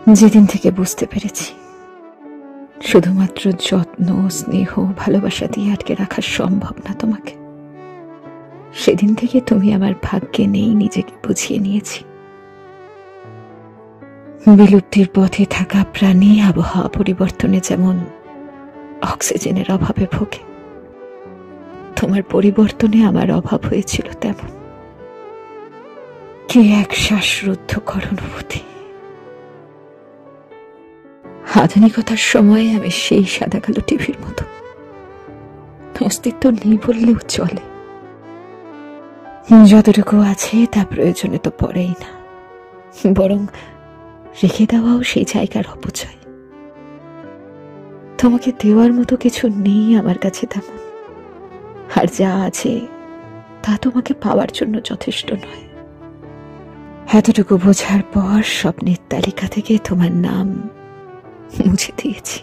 যেদিন থেকে বুঝতে পেরেছি শুধুমাত্র যত্ন, স্নেহ, ভালোবাসা দিয়ে আটকে রাখা সম্ভব না তোমাকে, সেদিন থেকে তুমি আমার ভাগ্যে নেই নিজেকে বুঝিয়ে নিয়েছি। বিলুপ্তির পথে থাকা প্রাণী আবহাওয়া পরিবর্তনে যেমন অক্সিজেনের অভাবে ভোগে, তোমার পরিবর্তনে আমার অভাব হয়েছিল তেমন। কি এক শ্বাসরুদ্ধকর অনুভূতি! আধুনিকতার সময়ে আমি সেই সাদা কালো টিভির মতো, অস্তিত্ব নেই বললেও চলে। যতটুকু আছে তা প্রয়োজনে তো পড়েই না, বরং রেখে দেওয়াও সেই জায়গার অপচয়। তোমাকে দেওয়ার মতো কিছু নেই আমার কাছে তেমন, আর যা আছে তা তোমাকে পাওয়ার জন্য যথেষ্ট নয়। এতটুকু বোঝার পর স্বপ্নের তালিকা থেকে তোমার নাম মুছে দিয়েছি।